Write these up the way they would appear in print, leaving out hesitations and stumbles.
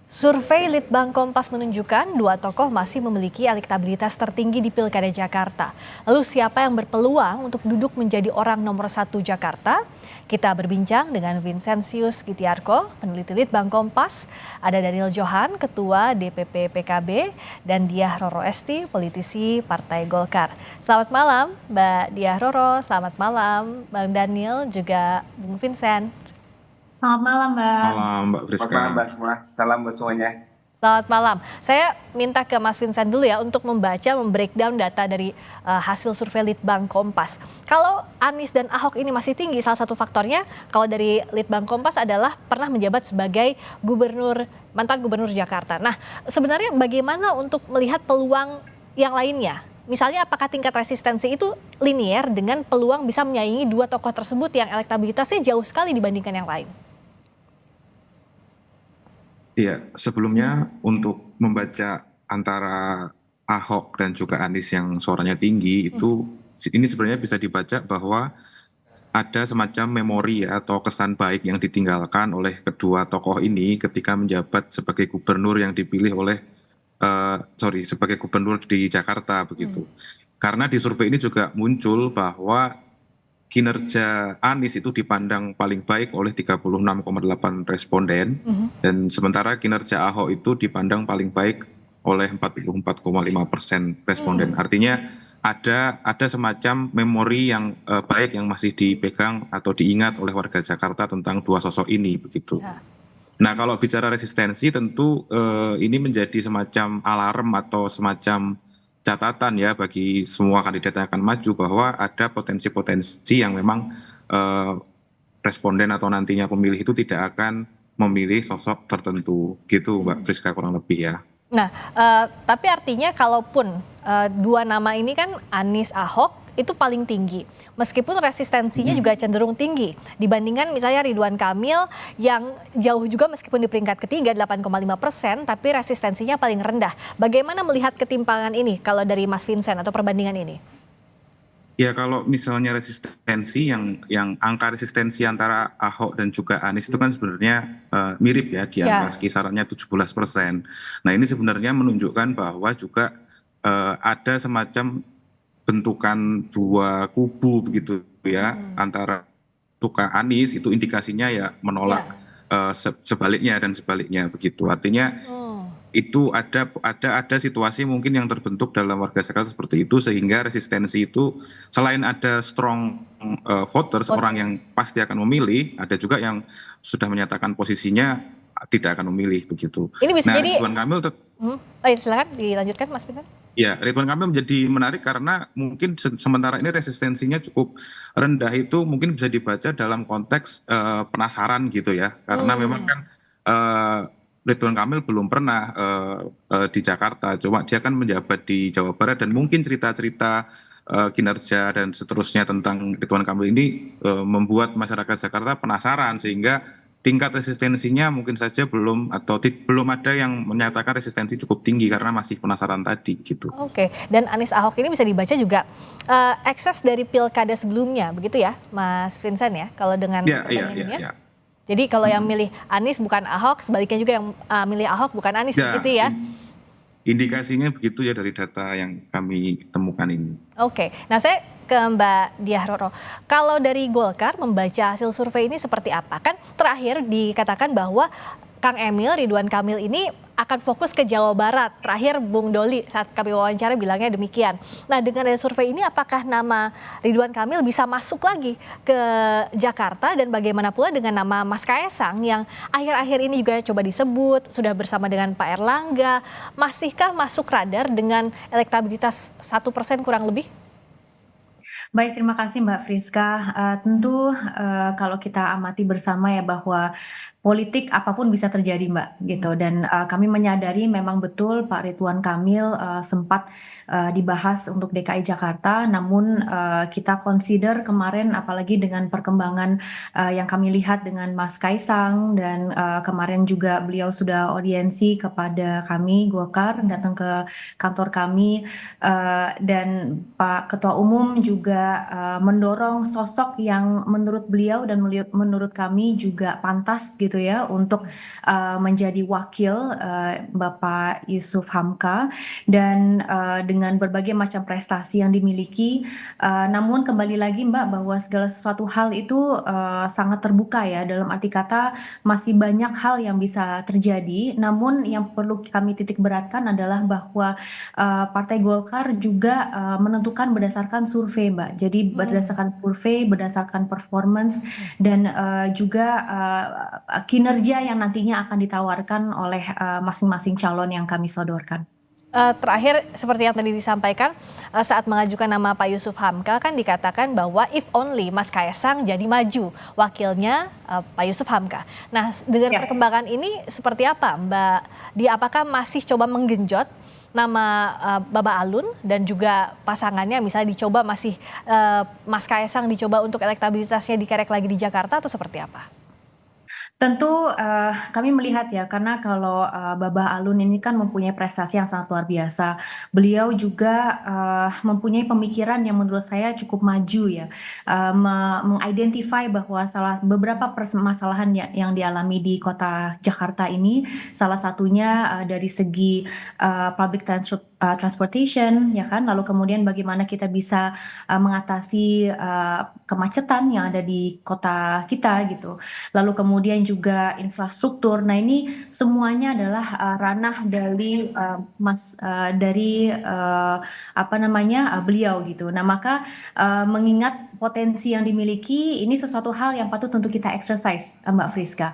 Survei Litbang Kompas menunjukkan dua tokoh masih memiliki elektabilitas tertinggi di Pilkada Jakarta. Lalu siapa yang berpeluang untuk duduk menjadi orang nomor satu Jakarta? Kita berbincang dengan Vincentius Gitiarko, peneliti Litbang Kompas, ada Daniel Johan, Ketua DPP PKB, dan Diah Roro Esti, politisi Partai Golkar. Selamat malam Mbak Diah Roro, selamat malam Bang Daniel, juga Bung Vincent. Selamat malam, Mbak. Malam Mbak Selamat Friska. malam Mbak semua. Salam buat semuanya. Selamat malam. Saya minta ke Mas Vincent dulu ya untuk membreakdown data dari hasil survei Litbang Kompas. Kalau Anies dan Ahok ini masih tinggi, salah satu faktornya kalau dari Litbang Kompas adalah pernah menjabat sebagai mantan gubernur Jakarta. Nah, sebenarnya bagaimana untuk melihat peluang yang lainnya? Misalnya apakah tingkat resistensi itu linier dengan peluang bisa menyaingi dua tokoh tersebut yang elektabilitasnya jauh sekali dibandingkan yang lain? Iya, sebelumnya untuk membaca antara Ahok dan juga Anies yang suaranya tinggi itu ini sebenarnya bisa dibaca bahwa ada semacam memori ya, atau kesan baik yang ditinggalkan oleh kedua tokoh ini ketika menjabat sebagai gubernur yang dipilih oleh sebagai gubernur di Jakarta begitu. Karena di survei ini juga muncul bahwa kinerja Anies itu dipandang paling baik oleh 36,8 responden dan sementara kinerja Ahok itu dipandang paling baik oleh 44,5% responden. Artinya ada semacam memori yang baik yang masih dipegang atau diingat oleh warga Jakarta tentang dua sosok ini begitu. Ya. Nah, kalau bicara resistensi tentu ini menjadi semacam alarm atau semacam catatan ya bagi semua kandidat yang akan maju bahwa ada potensi-potensi yang memang responden atau nantinya pemilih itu tidak akan memilih sosok tertentu gitu Mbak Friska kurang lebih ya. Nah, tapi artinya kalaupun dua nama ini kan Anies Ahok itu paling tinggi, meskipun resistensinya juga cenderung tinggi dibandingkan misalnya Ridwan Kamil yang jauh juga meskipun di peringkat ketiga 8,5%, tapi resistensinya paling rendah. Bagaimana melihat ketimpangan ini kalau dari Mas Vincent atau perbandingan ini? Ya kalau misalnya resistensi yang angka resistensi antara Ahok dan juga Anies itu kan sebenarnya mirip ya di angka kisarannya 17%. Nah ini sebenarnya menunjukkan bahwa juga ada semacam bentukan dua kubu begitu ya antara suka Anies itu indikasinya ya menolak sebaliknya dan sebaliknya begitu. Artinya itu ada situasi mungkin yang terbentuk dalam warga Jakarta seperti itu sehingga resistensi itu selain ada strong voters orang yang pasti akan memilih, ada juga yang sudah menyatakan posisinya tidak akan memilih begitu. Ini bisa Nah, jadi Ridwan Kamil silakan dilanjutkan Mas Vincent. ya, Ridwan Kamil menjadi menarik karena mungkin sementara ini resistensinya cukup rendah itu mungkin bisa dibaca dalam konteks penasaran gitu ya. Karena memang kan Ridwan Kamil belum pernah di Jakarta, cuma dia kan menjabat di Jawa Barat dan mungkin cerita-cerita kinerja dan seterusnya tentang Ridwan Kamil ini membuat masyarakat Jakarta penasaran sehingga tingkat resistensinya mungkin saja belum belum ada yang menyatakan resistensi cukup tinggi karena masih penasaran tadi gitu. Oke, dan Anies Ahok ini bisa dibaca juga ekses dari pilkada sebelumnya, begitu ya, Mas Vincent ya? Kalau dengan perbandingannya. Iya. Jadi kalau yang milih Anies bukan Ahok, sebaliknya juga yang milih Ahok bukan Anies, begitu ya? Indikasinya begitu ya dari data yang kami temukan ini. Oke, nah saya ke Mbak Diah Roro. Kalau dari Golkar membaca hasil survei ini seperti apa? Kan terakhir dikatakan bahwa Kang Emil, Ridwan Kamil ini akan fokus ke Jawa Barat. Terakhir Bung Doli saat kami wawancara bilangnya demikian. Nah dengan ada survei ini apakah nama Ridwan Kamil bisa masuk lagi ke Jakarta dan bagaimana pula dengan nama Mas Kaesang yang akhir-akhir ini juga coba disebut sudah bersama dengan Pak Erlangga. Masihkah masuk radar dengan elektabilitas 1% kurang lebih? Baik, terima kasih Mbak Friska. Tentu kalau kita amati bersama ya bahwa politik apapun bisa terjadi Mbak gitu dan kami menyadari memang betul Pak Ridwan Kamil sempat dibahas untuk DKI Jakarta, namun kita consider kemarin apalagi dengan perkembangan yang kami lihat dengan Mas Kaesang dan kemarin juga beliau sudah audiensi kepada kami Golkar datang ke kantor kami dan Pak Ketua Umum juga juga mendorong sosok yang menurut beliau dan menurut kami juga pantas gitu ya untuk menjadi wakil Bapak Yusuf Hamka, dan dengan berbagai macam prestasi yang dimiliki. Namun kembali lagi Mbak, bahwa segala sesuatu hal itu sangat terbuka ya, dalam arti kata masih banyak hal yang bisa terjadi. Namun yang perlu kami titik beratkan adalah bahwa Partai Golkar juga menentukan berdasarkan survei, Mbak. Jadi berdasarkan survei, berdasarkan performance, dan juga kinerja yang nantinya akan ditawarkan oleh masing-masing calon yang kami sodorkan. Terakhir, seperti yang tadi disampaikan, saat mengajukan nama Pak Yusuf Hamka kan dikatakan bahwa if only Mas Kaisang jadi maju, wakilnya Pak Yusuf Hamka. Nah, dengan perkembangan ini seperti apa Mbak Dia? Apakah masih coba menggenjot nama Bapak Alun dan juga pasangannya, misalnya dicoba masih Mas Kaisang dicoba untuk elektabilitasnya dikerek lagi di Jakarta, atau seperti apa? Tentu kami melihat ya, karena kalau Babah Alun ini kan mempunyai prestasi yang sangat luar biasa. Beliau juga mempunyai pemikiran yang menurut saya cukup maju ya, mengidentify bahwa beberapa permasalahan yang dialami di kota Jakarta ini, salah satunya dari segi public transportation, ya kan, lalu kemudian bagaimana kita bisa mengatasi kemacetan yang ada di kota kita gitu. Lalu kemudian juga infrastruktur. Nah, ini semuanya adalah ranah dari beliau gitu. Nah, maka mengingat potensi yang dimiliki, ini sesuatu hal yang patut untuk kita exercise, Mbak Friska,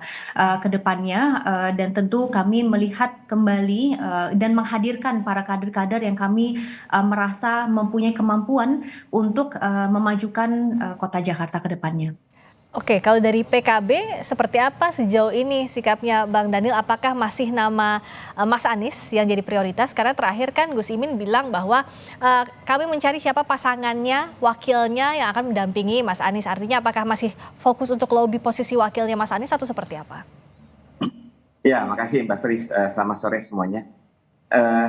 ke depannya, dan tentu kami melihat kembali dan menghadirkan para kader-kader yang kami merasa mempunyai kemampuan untuk memajukan kota Jakarta ke depannya. Oke, kalau dari PKB seperti apa sejauh ini sikapnya Bang Daniel? Apakah masih nama Mas Anies yang jadi prioritas? Karena terakhir kan Gus Imin bilang bahwa kami mencari siapa pasangannya, wakilnya yang akan mendampingi Mas Anies. Artinya apakah masih fokus untuk lobby posisi wakilnya Mas Anies atau seperti apa? Ya, makasih Mbak Fris. Selamat sore semuanya.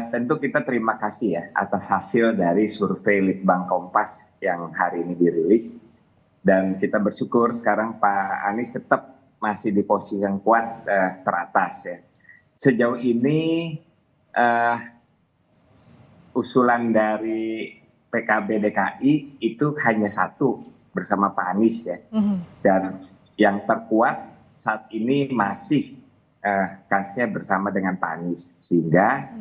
Tentu kita terima kasih ya atas hasil dari survei Litbang Kompas yang hari ini dirilis. Dan kita bersyukur sekarang Pak Anies tetap masih di posisi yang kuat teratas ya. Sejauh ini usulan dari PKB DKI itu hanya satu bersama Pak Anies ya. Dan yang terkuat saat ini masih kasnya bersama dengan Pak Anies. Sehingga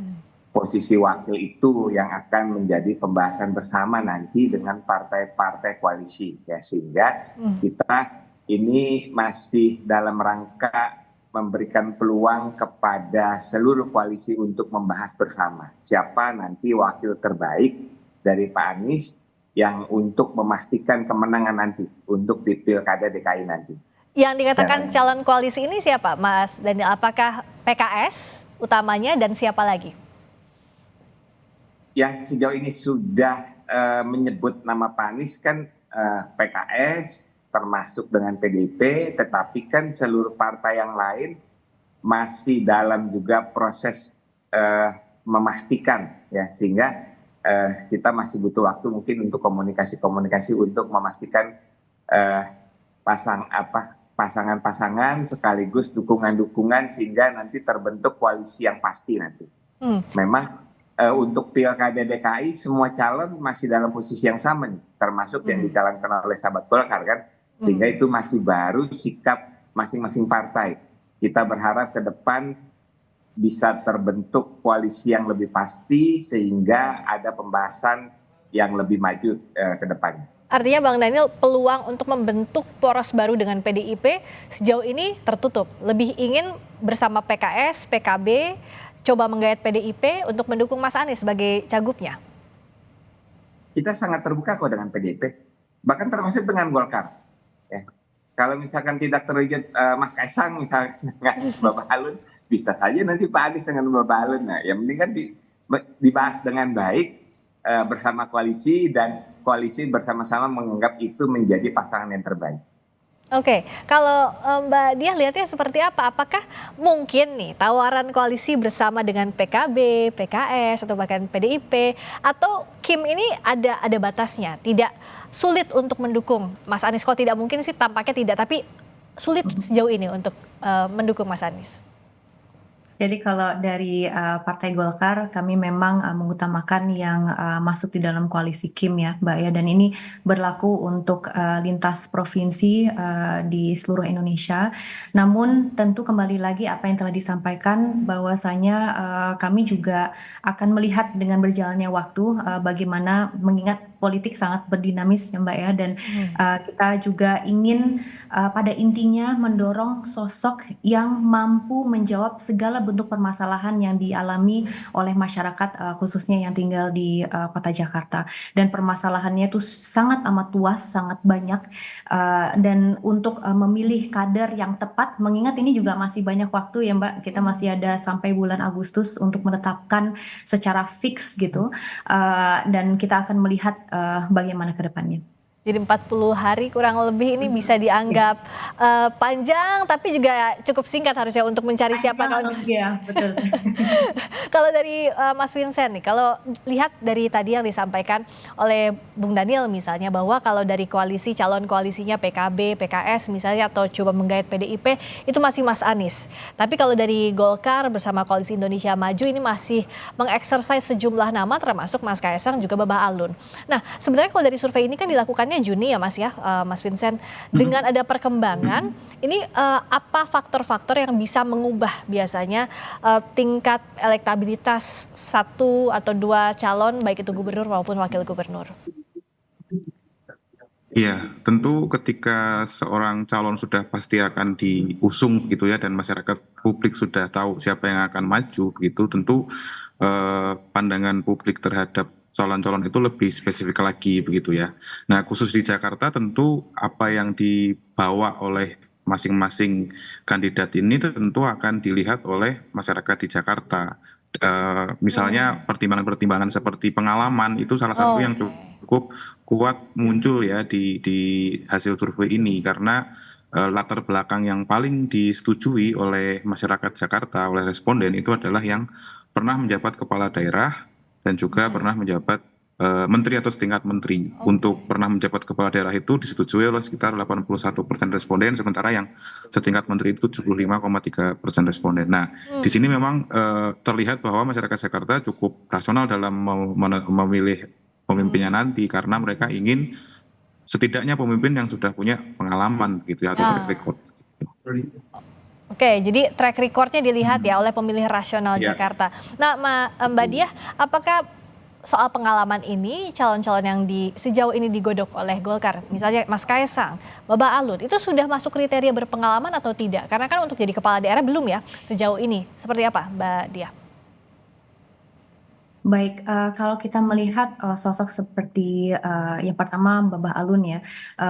posisi wakil itu yang akan menjadi pembahasan bersama nanti dengan partai-partai koalisi ya, sehingga kita ini masih dalam rangka memberikan peluang kepada seluruh koalisi untuk membahas bersama siapa nanti wakil terbaik dari Pak Anies yang untuk memastikan kemenangan nanti untuk di Pilkada DKI nanti. Yang dikatakan calon koalisi ini siapa Mas Daniel? Apakah PKS utamanya dan siapa lagi? Yang sejauh ini sudah menyebut nama Pak Anies kan PKS termasuk dengan PDIP, tetapi kan seluruh partai yang lain masih dalam juga proses memastikan ya, sehingga kita masih butuh waktu mungkin untuk komunikasi untuk memastikan pasangan-pasangan sekaligus dukungan-dukungan sehingga nanti terbentuk koalisi yang pasti nanti. Memang untuk Pilkada DKI semua calon masih dalam posisi yang sama nih, termasuk yang dicalonkan oleh sahabat Golkar kan, sehingga itu masih baru sikap masing-masing partai. Kita berharap ke depan bisa terbentuk koalisi yang lebih pasti sehingga ada pembahasan yang lebih maju ke depan. Artinya Bang Daniel, peluang untuk membentuk poros baru dengan PDIP sejauh ini tertutup. Lebih ingin bersama PKS, PKB, coba menggayat PDIP untuk mendukung Mas Anies sebagai cagupnya. Kita sangat terbuka kok dengan PDIP, bahkan termasuk dengan Golkar. Ya. Kalau misalkan tidak terwujud Mas Kaisang misalnya dengan Bapak Alun, bisa saja nanti Pak Anies dengan Bapak Alun. Nah, yang penting kan dibahas dengan baik bersama koalisi, dan koalisi bersama-sama menganggap itu menjadi pasangan yang terbaik. Oke, kalau Mbak Dia lihatnya seperti apa? Apakah mungkin nih tawaran koalisi bersama dengan PKB, PKS, atau bahkan PDIP, atau Kim ini ada batasnya? sulit untuk mendukung Mas Anies? Kalau tidak mungkin sih tampaknya tidak, tapi sulit sejauh ini untuk mendukung Mas Anies. Jadi kalau dari Partai Golkar kami memang mengutamakan yang masuk di dalam koalisi KIM ya Mbak ya, dan ini berlaku untuk lintas provinsi di seluruh Indonesia. Namun tentu kembali lagi apa yang telah disampaikan bahwasanya kami juga akan melihat dengan berjalannya waktu bagaimana, mengingat politik sangat berdinamis ya Mbak ya, dan kita juga ingin pada intinya mendorong sosok yang mampu menjawab segala bentuk permasalahan yang dialami oleh masyarakat khususnya yang tinggal di kota Jakarta, dan permasalahannya itu sangat amat luas, sangat banyak, dan untuk memilih kader yang tepat, mengingat ini juga masih banyak waktu ya Mbak, kita masih ada sampai bulan Agustus untuk menetapkan secara fix gitu, dan kita akan melihat bagaimana ke depannya. Jadi 40 hari kurang lebih ini bisa dianggap panjang, tapi juga cukup singkat harusnya untuk mencari siapa kalau ya, betul. Kalau dari Mas Vincent nih, kalau lihat dari tadi yang disampaikan oleh Bung Daniel misalnya, bahwa kalau dari koalisi, calon koalisinya PKB, PKS misalnya, atau coba menggait PDIP, itu masih Mas Anies. Tapi kalau dari Golkar bersama Koalisi Indonesia Maju ini masih mengeksersis sejumlah nama, termasuk Mas Kaisang juga Babah Alun. Nah, sebenarnya kalau dari survei ini kan dilakukannya Juni ya Mas ya, Mas Vincent. Dengan ada perkembangan, ini apa faktor-faktor yang bisa mengubah biasanya tingkat elektabilitas satu atau dua calon, baik itu gubernur maupun wakil gubernur? Iya, tentu ketika seorang calon sudah pasti akan diusung gitu ya, dan masyarakat publik sudah tahu siapa yang akan maju gitu, tentu pandangan publik terhadap calon-calon itu lebih spesifik lagi begitu ya. Nah, khusus di Jakarta tentu apa yang dibawa oleh masing-masing kandidat ini tentu akan dilihat oleh masyarakat di Jakarta. Misalnya pertimbangan-pertimbangan seperti pengalaman itu salah satu yang cukup kuat muncul ya di hasil survei ini, karena latar belakang yang paling disetujui oleh masyarakat Jakarta, oleh responden itu adalah yang pernah menjabat kepala daerah dan juga pernah menjabat menteri atau setingkat menteri. Untuk pernah menjabat kepala daerah itu disetujui oleh sekitar 81% responden, sementara yang setingkat menteri itu 75,3% responden. Nah, di sini memang terlihat bahwa masyarakat Jakarta cukup rasional dalam memilih pemimpinnya nanti, karena mereka ingin setidaknya pemimpin yang sudah punya pengalaman gitu ya, atau track record. Oke, jadi track recordnya dilihat ya oleh pemilih rasional Jakarta. Nah, Mbak Diah, apakah soal pengalaman ini calon-calon yang sejauh ini digodok oleh Golkar, misalnya Mas Kaisang, Babah Alun, itu sudah masuk kriteria berpengalaman atau tidak? Karena kan untuk jadi kepala daerah belum ya sejauh ini. Seperti apa Mbak Diah? Baik, kalau kita melihat sosok seperti yang pertama Babah Alun ya,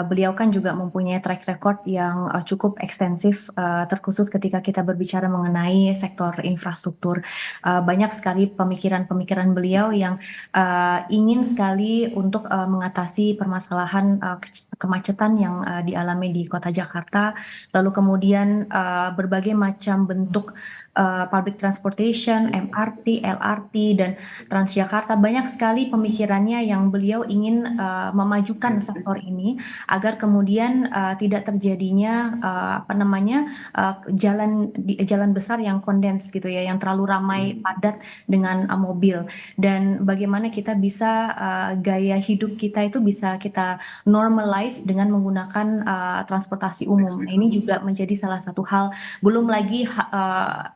beliau kan juga mempunyai track record yang cukup ekstensif, terkhusus ketika kita berbicara mengenai sektor infrastruktur. Banyak sekali pemikiran-pemikiran beliau yang ingin sekali untuk mengatasi permasalahan kemacetan yang dialami di kota Jakarta, lalu kemudian berbagai macam bentuk public transportation, MRT, LRT, dan Transjakarta. Banyak sekali pemikirannya yang beliau ingin memajukan sektor ini agar kemudian tidak terjadinya jalan besar yang kondens gitu ya, yang terlalu ramai padat dengan mobil, dan bagaimana kita bisa gaya hidup kita itu bisa kita normalize dengan menggunakan transportasi umum. Nah, ini juga menjadi salah satu hal, belum lagi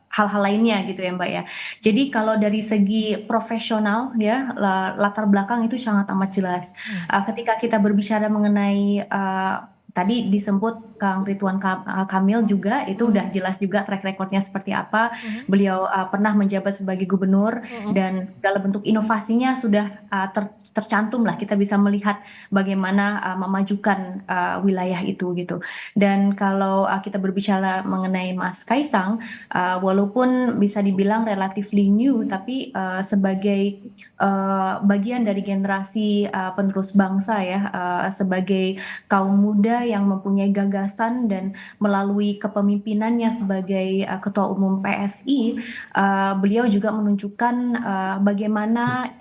hal-hal lainnya gitu ya Mbak ya. Jadi kalau dari segi profesional ya, latar belakang itu sangat amat jelas. Ketika kita berbicara mengenai tadi disebut Kang Ridwan Kamil juga, itu udah jelas juga track recordnya seperti apa. Beliau pernah menjabat sebagai gubernur, dan dalam bentuk inovasinya sudah tercantum lah, kita bisa melihat bagaimana memajukan wilayah itu gitu. Dan kalau kita berbicara mengenai Mas Kaisang, walaupun bisa dibilang relatively new, tapi sebagai bagian dari generasi penerus bangsa ya, sebagai kaum muda muda yang mempunyai gagasan dan melalui kepemimpinannya sebagai Ketua Umum PSI, beliau juga menunjukkan bagaimana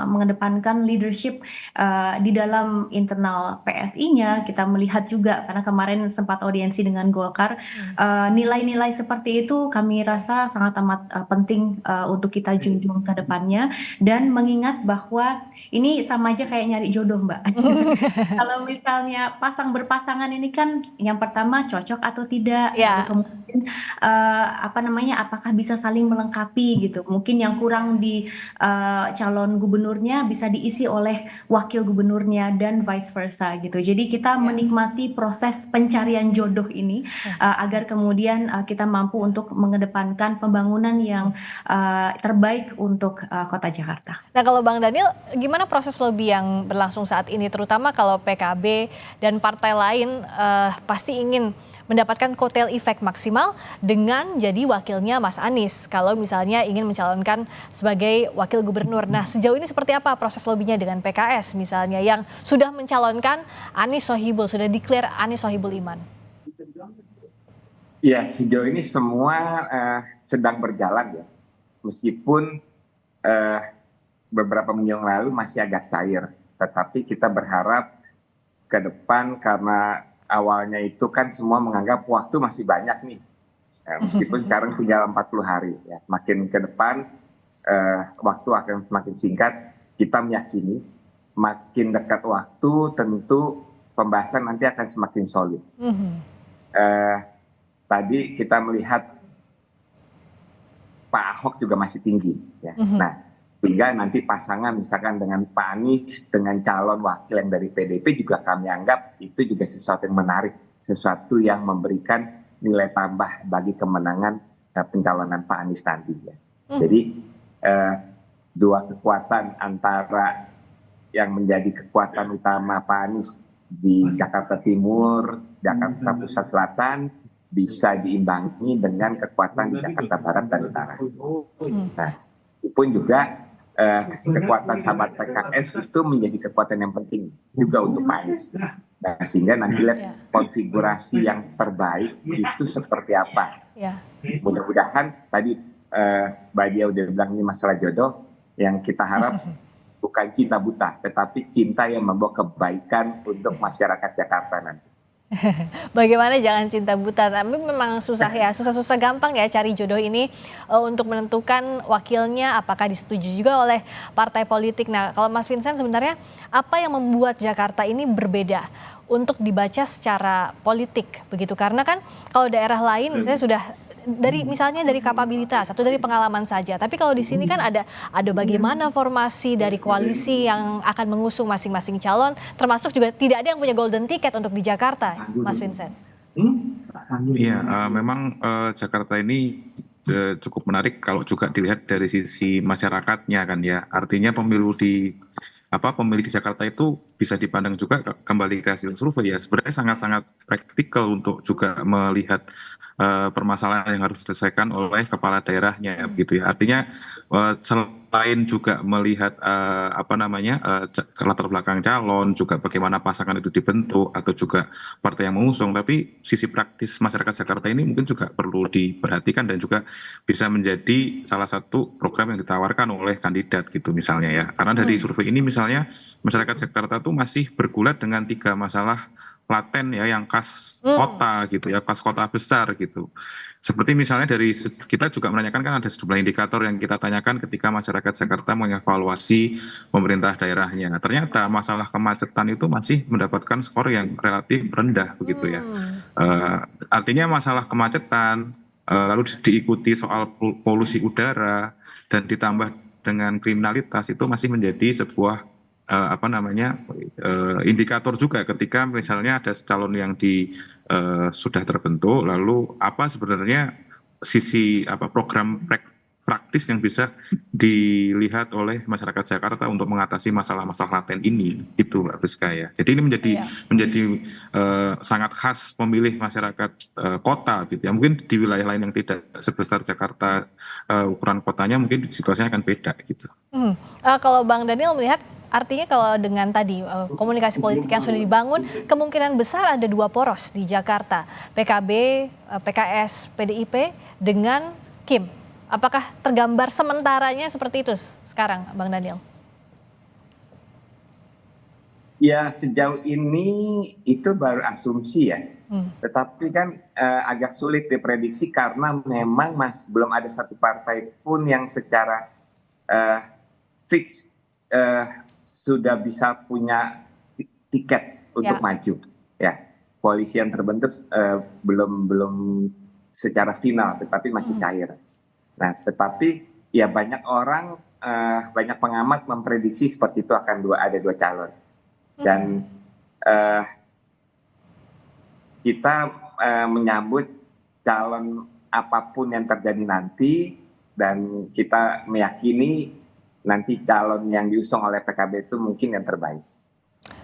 mengedepankan leadership di dalam internal PSI-nya. Kita melihat juga karena kemarin sempat audiensi dengan Golkar, nilai-nilai seperti itu kami rasa sangat amat penting untuk kita junjung ke depannya, dan mengingat bahwa ini sama aja kayak nyari jodoh, Mbak. Kalau misalnya berpasangan ini kan yang pertama cocok atau tidak, lalu kemudian apakah bisa saling melengkapi gitu. Mungkin yang kurang di calon gubernurnya bisa diisi oleh wakil gubernurnya dan vice versa gitu. Jadi kita menikmati proses pencarian jodoh ini agar kemudian kita mampu untuk mengedepankan pembangunan yang terbaik untuk Kota Jakarta. Nah, kalau Bang Daniel, gimana proses lobby yang berlangsung saat ini, terutama kalau PKB dan partai lain pasti ingin mendapatkan kotel efek maksimal dengan jadi wakilnya Mas Anies kalau misalnya ingin mencalonkan sebagai wakil gubernur. Nah, sejauh ini seperti apa proses lobbynya dengan PKS misalnya yang sudah mencalonkan Anies Sohibul, sudah declare Anies Sohibul Iman? Ya, sejauh ini semua sedang berjalan ya, meskipun beberapa minggu yang lalu masih agak cair, tetapi kita berharap ke depan karena awalnya itu kan semua menganggap waktu masih banyak nih, meskipun sekarang tinggal 40 hari ya, makin ke depan waktu akan semakin singkat. Kita meyakini makin dekat waktu tentu pembahasan nanti akan semakin solid. Tadi kita melihat Pak Ahok juga masih tinggi ya. Nah, sehingga nanti pasangan misalkan dengan Pak Anies dengan calon wakil yang dari PDIP juga kami anggap itu juga sesuatu yang menarik, sesuatu yang memberikan nilai tambah bagi kemenangan pencalonan Pak Anies nanti ya. Jadi dua kekuatan antara yang menjadi kekuatan utama Pak Anies di Jakarta Timur, Jakarta Pusat Selatan bisa diimbangi dengan kekuatan di Jakarta Barat dan Utara. Nah, itu pun juga kekuatan sahabat PKS itu menjadi kekuatan yang penting juga untuk Pak Anies. Nah, sehingga nanti lihat konfigurasi yang terbaik itu seperti apa. Mudah-mudahan tadi Mbak Dia udah bilang ini masalah jodoh, yang kita harap bukan cinta buta, tetapi cinta yang membawa kebaikan untuk masyarakat Jakarta nanti. Bagaimana jangan cinta buta, tapi memang susah ya, susah-susah gampang ya cari jodoh ini untuk menentukan wakilnya apakah disetujui juga oleh partai politik. Nah, kalau Mas Vincent sebenarnya apa yang membuat Jakarta ini berbeda untuk dibaca secara politik begitu? Karena kan kalau daerah lain misalnya sudah misalnya dari kapabilitas atau dari pengalaman saja. Tapi kalau di sini kan ada bagaimana formasi dari koalisi yang akan mengusung masing-masing calon, termasuk juga tidak ada yang punya golden ticket untuk di Jakarta, Mas Vincent. Iya, memang Jakarta ini cukup menarik kalau juga dilihat dari sisi masyarakatnya kan ya. Artinya pemilih di Jakarta itu bisa dipandang juga kembali ke hasil survei ya. Sebenarnya sangat-sangat praktikal untuk juga melihat permasalahan yang harus diselesaikan oleh kepala daerahnya gitu ya. Artinya selain juga melihat latar belakang calon, juga bagaimana pasangan itu dibentuk atau juga partai yang mengusung, tapi sisi praktis masyarakat Jakarta ini mungkin juga perlu diperhatikan dan juga bisa menjadi salah satu program yang ditawarkan oleh kandidat gitu misalnya ya. Karena dari survei ini misalnya masyarakat Jakarta tuh masih bergulat dengan 3 masalah laten ya yang khas kota gitu ya, khas kota besar gitu. Seperti misalnya dari kita juga menanyakan kan ada sejumlah indikator yang kita tanyakan ketika masyarakat Jakarta mengevaluasi pemerintah daerahnya. Nah, ternyata masalah kemacetan itu masih mendapatkan skor yang relatif rendah begitu ya. Artinya masalah kemacetan lalu diikuti soal polusi udara dan ditambah dengan kriminalitas itu masih menjadi sebuah indikator juga ketika misalnya ada calon yang sudah terbentuk, lalu apa sebenarnya sisi program praktis yang bisa dilihat oleh masyarakat Jakarta untuk mengatasi masalah-masalah laten ini, itu Mbak Priska ya. Jadi ini menjadi sangat khas pemilih masyarakat kota gitu ya. Mungkin di wilayah lain yang tidak sebesar Jakarta ukuran kotanya mungkin situasinya akan beda gitu. Kalau Bang Daniel melihat Artinya kalau dengan tadi komunikasi politik yang sudah dibangun, kemungkinan besar ada 2 poros di Jakarta, PKB, PKS, PDIP dengan Kim. Apakah tergambar sementaranya seperti itu sekarang, Bang Daniel? Ya, sejauh ini itu baru asumsi ya. Tetapi kan agak sulit diprediksi karena memang belum ada satu partai pun yang secara fix sudah bisa punya tiket untuk maju. Ya, koalisi yang terbentuk belum secara final, tetapi masih cair. Nah, tetapi ya banyak orang, banyak pengamat memprediksi seperti itu akan ada 2 calon. Dan kita menyambut calon apapun yang terjadi nanti, dan kita meyakini nanti calon yang diusung oleh PKB itu mungkin yang terbaik.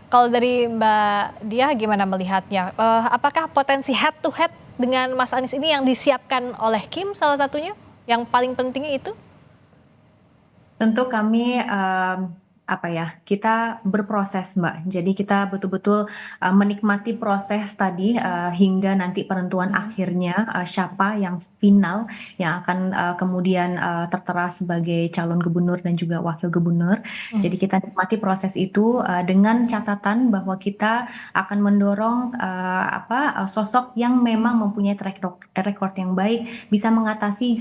Kalau dari Mbak Diah gimana melihatnya? Apakah potensi head to head dengan Mas Anies ini yang disiapkan oleh Kim salah satunya? Yang paling pentingnya itu? Tentu kami kita berproses, Mbak. Jadi kita betul-betul menikmati proses tadi hingga nanti penentuan akhirnya siapa yang final yang akan kemudian tertera sebagai calon gubernur dan juga wakil gubernur. Jadi kita nikmati proses itu dengan catatan bahwa kita akan mendorong sosok yang memang mempunyai track record yang baik, bisa mengatasi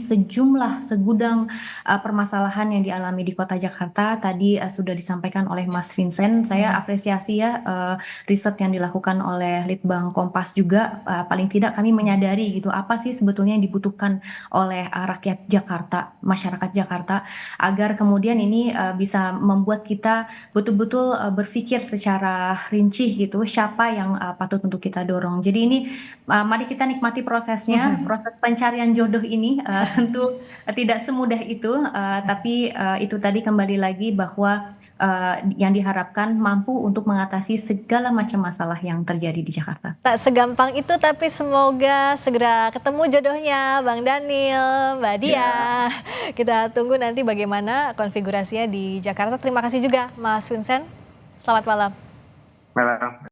segudang permasalahan yang dialami di Kota Jakarta. Tadi sudah disampaikan oleh Mas Vincent. Saya apresiasi ya riset yang dilakukan oleh Litbang Kompas juga. Paling tidak kami menyadari gitu apa sih sebetulnya yang dibutuhkan oleh rakyat Jakarta, masyarakat Jakarta, agar kemudian ini bisa membuat kita betul-betul berpikir secara rinci gitu siapa yang patut untuk kita dorong. Jadi ini mari kita nikmati prosesnya, proses pencarian jodoh ini tentu tidak semudah itu, tapi itu tadi kembali lagi bahwa yang diharapkan mampu untuk mengatasi segala macam masalah yang terjadi di Jakarta. Tak segampang itu, tapi semoga segera ketemu jodohnya Bang Daniel, Mbak Diah. Kita tunggu nanti bagaimana konfigurasinya di Jakarta. Terima kasih juga Mas Vincent. Selamat malam. Malam.